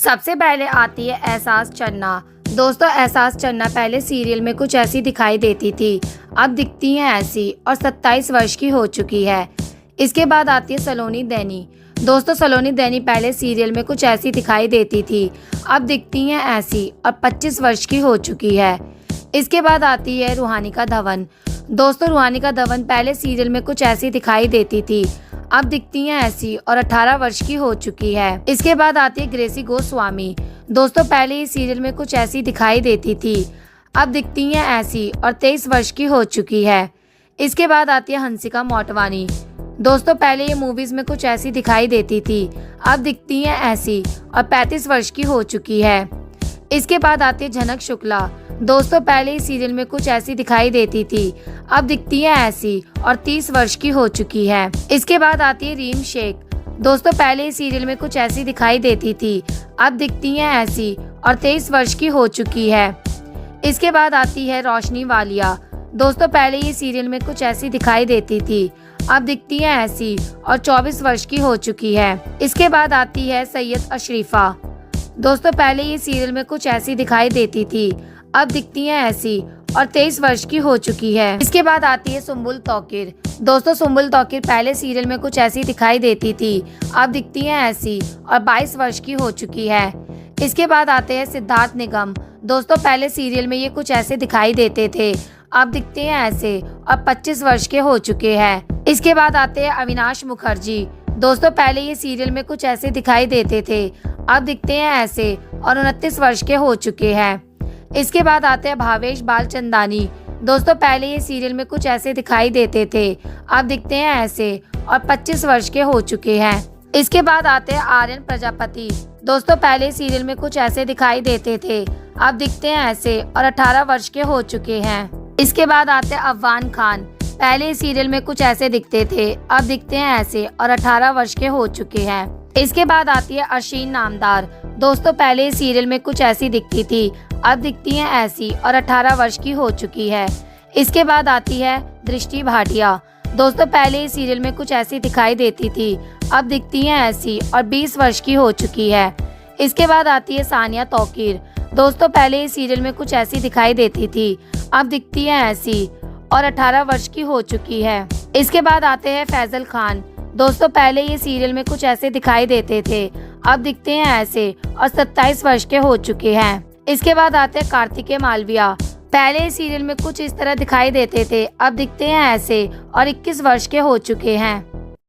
सबसे पहले आती है एहसास चन्ना। दोस्तों, एहसास चन्ना पहले सीरियल में कुछ ऐसी दिखाई देती थी, अब दिखती हैं ऐसी और 27 वर्ष की हो चुकी है। इसके बाद आती है सलोनी दैनी। दोस्तों, सलोनी दैनी पहले सीरियल में कुछ ऐसी दिखाई देती थी, अब दिखती हैं ऐसी और 25 वर्ष की हो चुकी है। इसके बाद आती है रूहानिका धवन। दोस्तों, रूहानिका धवन पहले सीरियल में कुछ ऐसी दिखाई देती थी, अब दिखती हैं ऐसी और 18 वर्ष की हो चुकी है। इसके बाद आती है ग्रेसी गोस्वामी। दोस्तों, पहले ही सीरियल में कुछ ऐसी दिखाई देती थी, अब दिखती हैं ऐसी और 23 वर्ष की हो चुकी है। इसके बाद आती है हंसिका मोटवानी। दोस्तों, पहले ये मूवीज में कुछ ऐसी दिखाई देती थी, अब दिखती हैं ऐसी और 35 वर्ष की हो चुकी है। इसके बाद आती है झनक शुक्ला। दोस्तों, पहले ही सीरियल में कुछ ऐसी दिखाई देती थी, अब दिखती है ऐसी और 30 वर्ष की हो चुकी है। इसके बाद आती है रीम शेख। दोस्तों, पहले ही सीरियल में कुछ ऐसी दिखाई देती थी, अब दिखती हैं ऐसी और 23 वर्ष की हो चुकी है। इसके बाद आती है रोशनी वालिया। दोस्तों, पहले ही सीरियल में कुछ ऐसी दिखाई देती थी, अब दिखती हैं ऐसी और 24 वर्ष की हो चुकी है। इसके बाद आती है सैयद अशरीफा। दोस्तों, पहले ये सीरियल में कुछ ऐसी दिखाई देती थी, अब दिखती हैं ऐसी और 23 वर्ष की हो चुकी है। इसके बाद आती है सुम्बुल तौकीर। दोस्तों, सुम्बुल तौकीर पहले सीरियल में कुछ ऐसी दिखाई देती थी, अब दिखती हैं ऐसी और 22 वर्ष की हो चुकी है। इसके बाद आते हैं सिद्धार्थ निगम। दोस्तों, पहले सीरियल में ये कुछ ऐसे दिखाई देते थे, अब दिखते हैं ऐसे और 25 वर्ष के हो चुके हैं। इसके बाद आते हैं अविनाश मुखर्जी। दोस्तों, पहले ये सीरियल में कुछ ऐसे दिखाई देते थे, अब दिखते हैं ऐसे और 29 वर्ष के हो चुके हैं। इसके बाद आते हैं भावेश बालचंदानी। दोस्तों, पहले ये सीरियल में कुछ ऐसे दिखाई देते थे, अब दिखते हैं ऐसे और 25 वर्ष के हो चुके हैं। इसके बाद आते हैं आर्यन प्रजापति। दोस्तों, पहले सीरियल में कुछ ऐसे दिखाई देते थे, अब दिखते हैं ऐसे और 18 वर्ष के हो चुके हैं। इसके बाद आते हैं अफगान खान। पहले सीरियल में कुछ ऐसे दिखते थे, अब दिखते हैं ऐसे और 18 वर्ष के हो चुके हैं। इसके बाद आती है अशीन नामदार। दोस्तों, पहले सीरियल में कुछ ऐसी दिखती थी, अब दिखती हैं ऐसी और 18 वर्ष की हो चुकी है। इसके बाद आती है दृष्टि भाटिया। दोस्तों, पहले सीरियल में कुछ ऐसी दिखाई देती थी, अब दिखती हैं ऐसी और 20 वर्ष की हो चुकी है। इसके बाद आती है सानिया तौकीर। दोस्तों, पहले सीरियल में कुछ ऐसी दिखाई देती थी, अब दिखती हैं ऐसी और 18 वर्ष की हो चुकी है। इसके बाद आते हैं फैजल खान। दोस्तों, पहले ये सीरियल में कुछ ऐसे दिखाई देते थे, अब दिखते हैं ऐसे और 27 वर्ष के हो चुके हैं। इसके बाद आते हैं कार्तिकेय मालविया। पहले सीरियल में कुछ इस तरह दिखाई देते थे, अब दिखते हैं ऐसे और 21 वर्ष के हो चुके हैं।